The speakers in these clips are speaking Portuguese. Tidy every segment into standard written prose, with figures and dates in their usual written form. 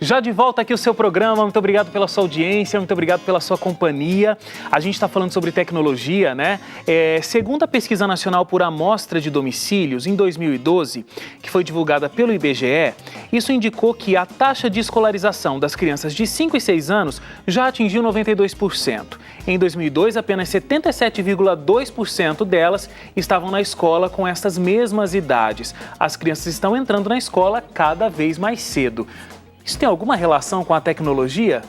Já de volta aqui o seu programa, muito obrigado pela sua audiência, muito obrigado pela sua companhia. A gente está falando sobre tecnologia, né? Segundo a Pesquisa Nacional por Amostra de Domicílios, em 2012, que foi divulgada pelo IBGE, isso indicou que a taxa de escolarização das crianças de 5 e 6 anos já atingiu 92%. Em 2002, apenas 77,2% delas estavam na escola com essas mesmas idades. As crianças estão entrando na escola cada vez mais cedo. Isso tem alguma relação com a tecnologia?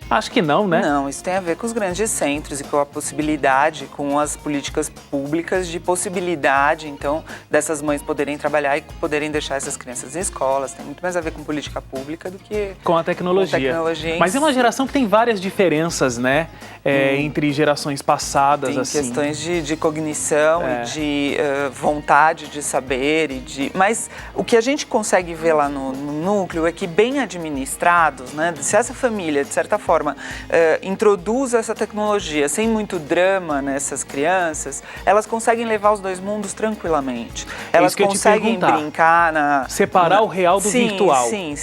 Acho que não, né? Não, isso tem a ver com os grandes centros e com a possibilidade, com as políticas públicas de possibilidade, então, dessas mães poderem trabalhar e poderem deixar essas crianças em escolas. Tem muito mais a ver com política pública do que com a tecnologia. Mas é uma geração que tem várias diferenças, né? Entre gerações passadas, tem assim. Questões de cognição e de vontade de saber. Mas o que a gente consegue ver lá no núcleo é que, bem administrados, né? Se essa família, de certa forma, introduz essa tecnologia sem muito drama nessas crianças, elas conseguem levar os dois mundos tranquilamente. Elas conseguem brincar separar o real do virtual. Sim.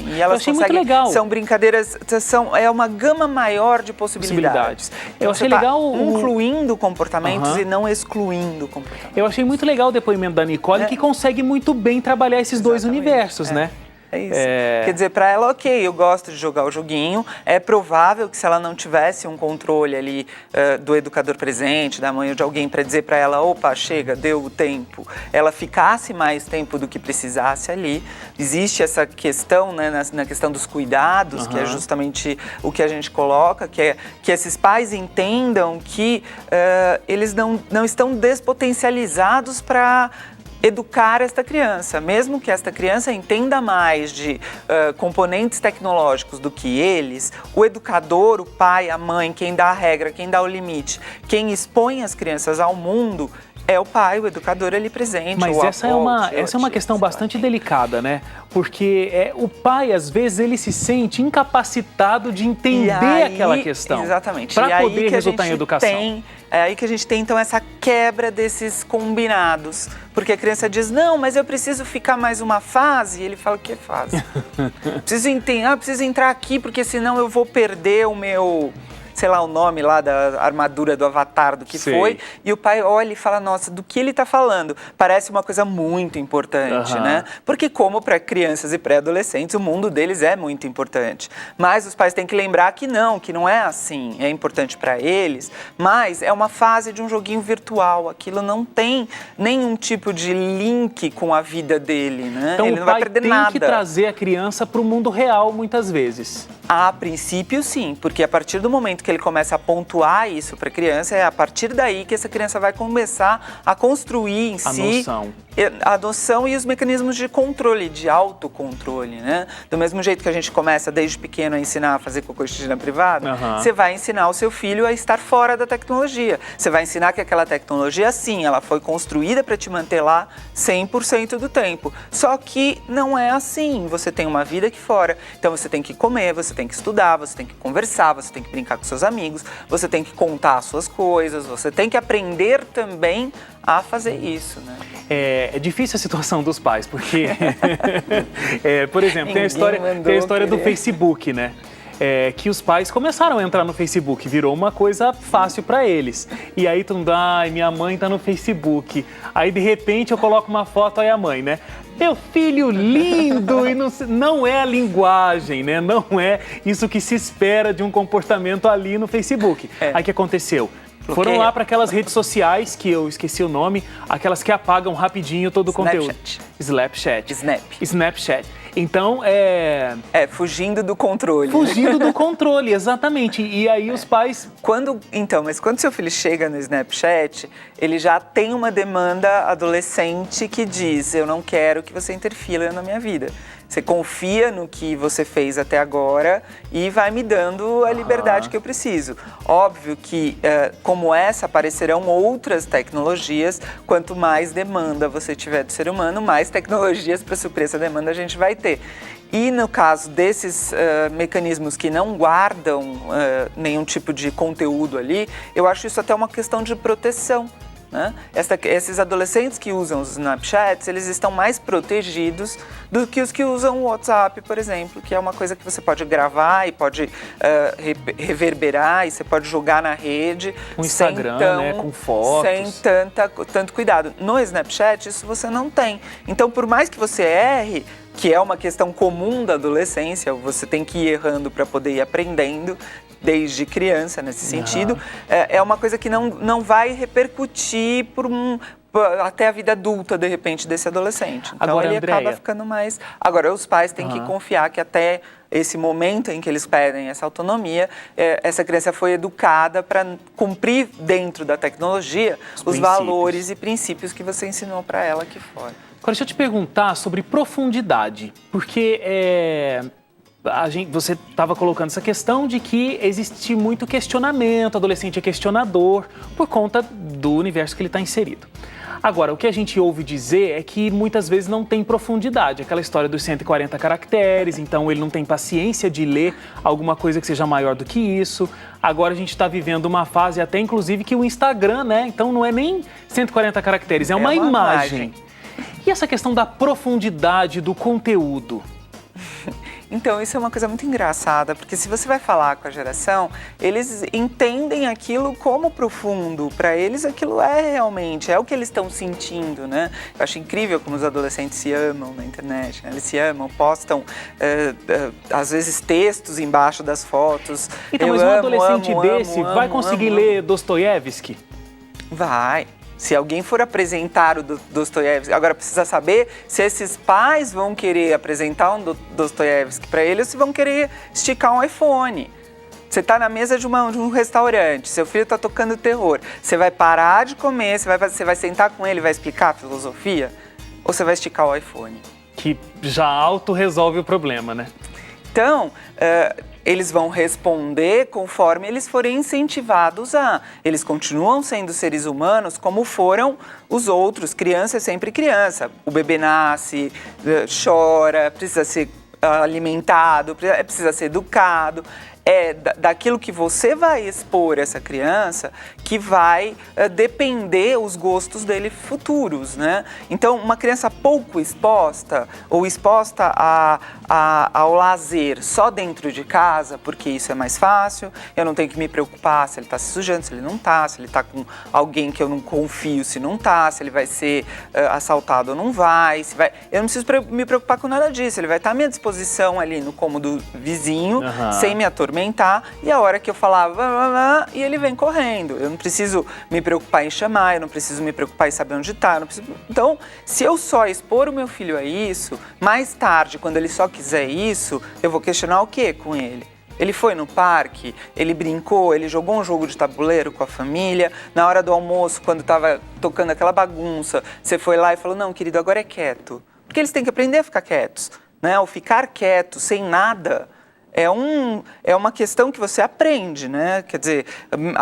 E elas achei muito legal. São brincadeiras, é uma gama maior de possibilidades. Eu achei legal incluindo comportamentos e não excluindo comportamentos. Eu achei muito legal o depoimento da Nicole, que consegue muito bem trabalhar esses dois universos, né? É isso. Quer dizer, para ela, ok, eu gosto de jogar o joguinho. É provável que, se ela não tivesse um controle ali do educador presente, da mãe ou de alguém para dizer para ela, opa, chega, deu o tempo, ela ficasse mais tempo do que precisasse ali. Existe essa questão, né, na questão dos cuidados, que é justamente o que a gente coloca, que esses pais entendam que eles não estão despotencializados para educar esta criança, mesmo que esta criança entenda mais de componentes tecnológicos do que eles, o educador, o pai, a mãe, quem dá a regra, quem dá o limite, quem expõe as crianças ao mundo é o pai, o educador ali presente. Mas essa é uma questão bastante delicada, né? Porque o pai, às vezes, ele se sente incapacitado de entender aquela questão. Exatamente. Para poder resultar em educação. É aí que a gente tem, então, essa quebra desses combinados. Porque a criança diz, não, mas eu preciso ficar mais uma fase. E ele fala, que fase? Preciso entrar aqui, porque senão eu vou perder o meu... sei lá o nome lá da armadura do avatar, do que foi, e o pai olha e fala, nossa, do que ele está falando? Parece uma coisa muito importante, né? Porque como para crianças e pré-adolescentes, o mundo deles é muito importante. Mas os pais têm que lembrar que não é assim, é importante para eles, mas é uma fase de um joguinho virtual, aquilo não tem nenhum tipo de link com a vida dele, né? Então ele não vai perder nada. O pai tem que trazer a criança para o mundo real, muitas vezes. A princípio, sim, porque a partir do momento que ele começa a pontuar isso para a criança, é a partir daí que essa criança vai começar a construir em si a noção e os mecanismos de controle, de autocontrole, né? Do mesmo jeito que a gente começa desde pequeno a ensinar a fazer cocô e xixi na privada, você vai ensinar o seu filho a estar fora da tecnologia. Você vai ensinar que aquela tecnologia, sim, ela foi construída para te manter lá 100% do tempo. Só que não é assim, você tem uma vida aqui fora, então você tem que comer, você tem que estudar, você tem que conversar, você tem que brincar com seus amigos, você tem que contar as suas coisas, você tem que aprender também a fazer isso, né? É difícil a situação dos pais, porque, por exemplo, tem a história do Facebook, né? Que os pais começaram a entrar no Facebook, virou uma coisa fácil para eles. E aí todo mundo, minha mãe tá no Facebook. Aí de repente eu coloco uma foto, aí a mãe, né? Meu filho lindo! E não é a linguagem, né? Não é isso que se espera de um comportamento ali no Facebook. Aí o que aconteceu? Foram lá para aquelas redes sociais, que eu esqueci o nome, aquelas que apagam rapidinho todo o conteúdo. Snapchat. Então, fugindo do controle. Fugindo do controle, exatamente. E aí os pais... Mas quando seu filho chega no Snapchat, ele já tem uma demanda adolescente que diz, eu não quero que você interfira na minha vida. Você confia no que você fez até agora e vai me dando a liberdade que eu preciso. Óbvio que, como essa, aparecerão outras tecnologias. Quanto mais demanda você tiver do ser humano, mais tecnologias para suprir essa demanda a gente vai ter. E no caso desses mecanismos que não guardam nenhum tipo de conteúdo ali, eu acho isso até uma questão de proteção. né? Esses adolescentes que usam os Snapchats, eles estão mais protegidos do que os que usam o WhatsApp, por exemplo, que é uma coisa que você pode gravar e pode reverberar e você pode jogar na rede. Com Instagram, né? Com fotos. Sem tanto cuidado. No Snapchat, isso você não tem. Então, por mais que você erre, que é uma questão comum da adolescência, você tem que ir errando para poder ir aprendendo, desde criança, nesse sentido, é uma coisa que não vai repercutir até a vida adulta, de repente, desse adolescente. Então, agora, ele Andréia, acaba ficando mais... Agora, os pais têm que confiar que até esse momento em que eles pedem essa autonomia, essa criança foi educada para cumprir dentro da tecnologia os valores e princípios que você ensinou para ela aqui fora. Agora, deixa eu te perguntar sobre profundidade, porque você estava colocando essa questão de que existe muito questionamento, o adolescente é questionador, por conta do universo que ele está inserido. Agora, o que a gente ouve dizer é que muitas vezes não tem profundidade, aquela história dos 140 caracteres, então ele não tem paciência de ler alguma coisa que seja maior do que isso. Agora a gente está vivendo uma fase até, inclusive, que o Instagram, né? Então não é nem 140 caracteres, é uma imagem. E essa questão da profundidade do conteúdo? Então, isso é uma coisa muito engraçada, porque se você vai falar com a geração, eles entendem aquilo como profundo. Para eles, aquilo é realmente, é o que eles estão sentindo, né? Eu acho incrível como os adolescentes se amam na internet, né? Eles se amam, postam, às vezes, textos embaixo das fotos. Então, mas um adolescente desse vai conseguir ler Dostoiévski? Vai. Se alguém for apresentar o Dostoiévski, agora precisa saber se esses pais vão querer apresentar um Dostoiévski para ele ou se vão querer esticar um iPhone. Você está na mesa de um restaurante, seu filho está tocando terror, você vai parar de comer, você vai sentar com ele e vai explicar a filosofia? Ou você vai esticar o iPhone? Que já auto-resolve o problema, né? Então, eles vão responder conforme eles forem incentivados a. Eles continuam sendo seres humanos como foram os outros. Criança é sempre criança. O bebê nasce, chora, precisa ser alimentado, precisa ser educado. É daquilo que você vai expor essa criança que vai depender os gostos dele futuros, né? Então, uma criança pouco exposta ou exposta ao lazer só dentro de casa, porque isso é mais fácil, eu não tenho que me preocupar se ele está se sujando, se ele não está, se ele está com alguém que eu não confio, se não está, se ele vai ser assaltado ou não vai, eu não preciso me preocupar com nada disso, ele vai estar à minha disposição ali no cômodo vizinho, sem me atormentar, e a hora que eu falar, e ele vem correndo. Eu não preciso me preocupar em chamar, eu não preciso me preocupar em saber onde está. Então, se eu só expor o meu filho a isso, mais tarde, quando ele só quiser isso, eu vou questionar o quê com ele? Ele foi no parque, ele brincou, ele jogou um jogo de tabuleiro com a família, na hora do almoço, quando estava tocando aquela bagunça, você foi lá e falou, não, querido, agora é quieto. Porque eles têm que aprender a ficar quietos, né? O ficar quieto, sem nada, é uma questão que você aprende, né? Quer dizer,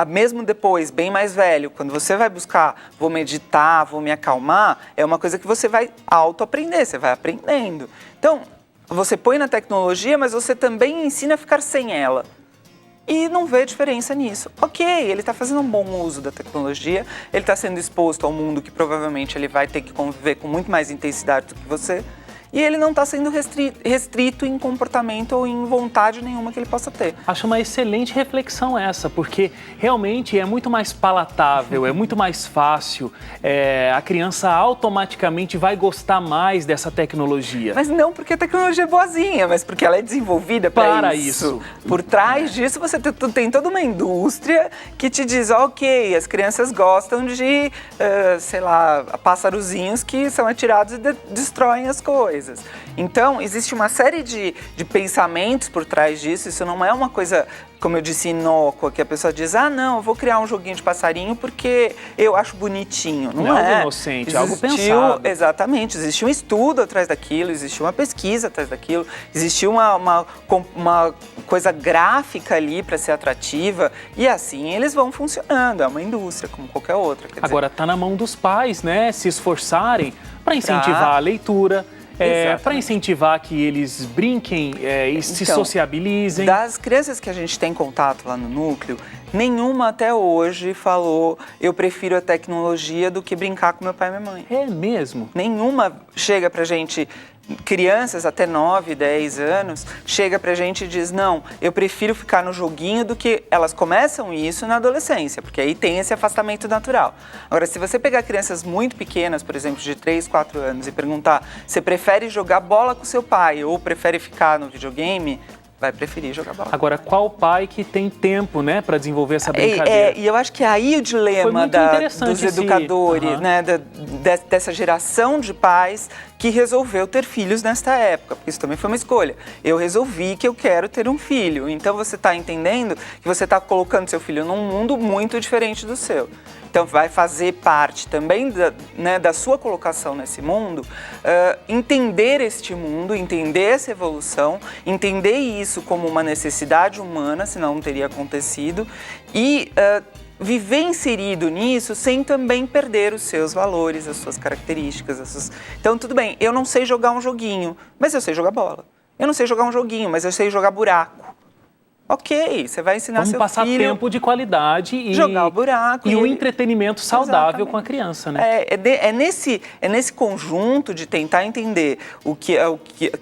mesmo depois, bem mais velho, quando você vai buscar, vou meditar, vou me acalmar, é uma coisa que você vai autoaprender, você vai aprendendo. Então, você põe na tecnologia, mas você também ensina a ficar sem ela. E não vê diferença nisso. Ok, ele está fazendo um bom uso da tecnologia, ele está sendo exposto ao mundo que provavelmente ele vai ter que conviver com muito mais intensidade do que você, e ele não está sendo restrito em comportamento ou em vontade nenhuma que ele possa ter. Acho uma excelente reflexão essa, porque realmente é muito mais palatável, é muito mais fácil, a criança automaticamente vai gostar mais dessa tecnologia. Mas não porque a tecnologia é boazinha, mas porque ela é desenvolvida para isso. Por trás disso você tem toda uma indústria que te diz, ok, as crianças gostam de, sei lá, pássarozinhos que são atirados e destroem as coisas. Então, existe uma série de pensamentos por trás disso. Isso não é uma coisa, como eu disse, inócua, que a pessoa diz, não, eu vou criar um joguinho de passarinho porque eu acho bonitinho. Não é algo inocente, é algo pensado. Exatamente, existe um estudo atrás daquilo, existe uma pesquisa atrás daquilo, existe uma coisa gráfica ali para ser atrativa, e assim eles vão funcionando. É uma indústria como qualquer outra. Agora, está na mão dos pais, né, se esforçarem para incentivar a leitura, para incentivar que eles brinquem e se sociabilizem? Das crianças que a gente tem contato lá no núcleo, nenhuma até hoje falou eu prefiro a tecnologia do que brincar com meu pai e minha mãe. É mesmo? Nenhuma chega pra gente, crianças até 9, 10 anos, chega pra gente e diz, não, eu prefiro ficar no joguinho do que... Elas começam isso na adolescência, porque aí tem esse afastamento natural. Agora, se você pegar crianças muito pequenas, por exemplo, de 3, 4 anos, e perguntar, você prefere jogar bola com seu pai ou prefere ficar no videogame, vai preferir jogar bola. Agora, qual pai que tem tempo, né, para desenvolver essa brincadeira? E eu acho que aí o dilema dos educadores, né, dessa geração de pais que resolveu ter filhos nesta época, porque isso também foi uma escolha. Eu resolvi que eu quero ter um filho, então você está entendendo que você está colocando seu filho num mundo muito diferente do seu. Então, vai fazer parte também da sua colocação nesse mundo, entender este mundo, entender essa evolução, entender isso como uma necessidade humana, senão não teria acontecido, e viver inserido nisso sem também perder os seus valores, as suas características. Então, tudo bem, eu não sei jogar um joguinho, mas eu sei jogar bola. Eu não sei jogar um joguinho, mas eu sei jogar buraco. Ok, você vai ensinar seu filho... Vamos passar tempo de qualidade e... Jogar o buraco. E o entretenimento saudável com a criança, né? É nesse conjunto de tentar entender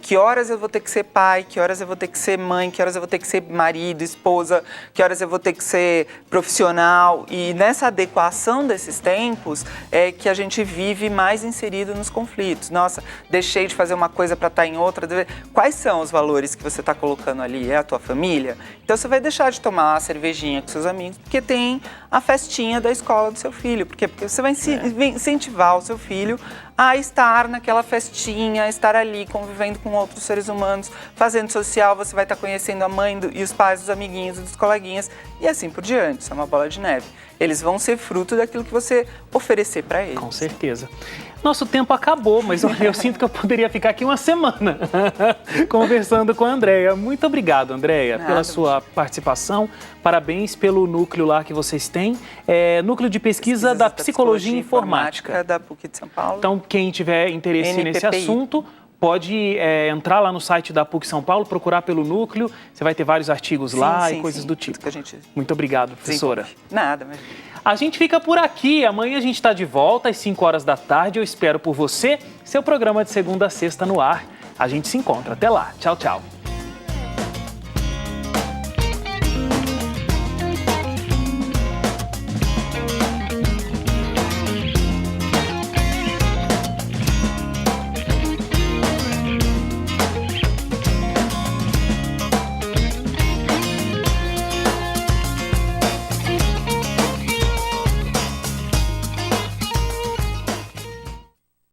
que horas eu vou ter que ser pai, que horas eu vou ter que ser mãe, que horas eu vou ter que ser marido, esposa, que horas eu vou ter que ser profissional. E nessa adequação desses tempos é que a gente vive mais inserido nos conflitos. Nossa, deixei de fazer uma coisa para estar em outra. Quais são os valores que você está colocando ali? É a tua família? Então, você vai deixar de tomar a cervejinha com seus amigos porque tem a festinha da escola do seu filho. Porque você vai incentivar o seu filho a estar naquela festinha, a estar ali convivendo com outros seres humanos, fazendo social, você vai estar conhecendo a mãe e os pais dos amiguinhos, dos coleguinhas e assim por diante. Isso é uma bola de neve. Eles vão ser fruto daquilo que você oferecer para eles. Com certeza. Nosso tempo acabou, mas eu sinto que eu poderia ficar aqui uma semana conversando com a Andréia. Muito obrigado, Andréia, pela sua participação. Parabéns pelo núcleo lá que vocês têm. Núcleo de pesquisa da Psicologia Informática da PUC de São Paulo. Então, quem tiver interesse nesse assunto, pode entrar lá no site da PUC São Paulo, procurar pelo núcleo. Você vai ter vários artigos lá e coisas do tipo. Muito obrigado, professora. Nada, mas... A gente fica por aqui. Amanhã a gente está de volta às 5 horas da tarde. Eu espero por você. Seu programa de segunda a sexta no ar. A gente se encontra. Até lá. Tchau, tchau.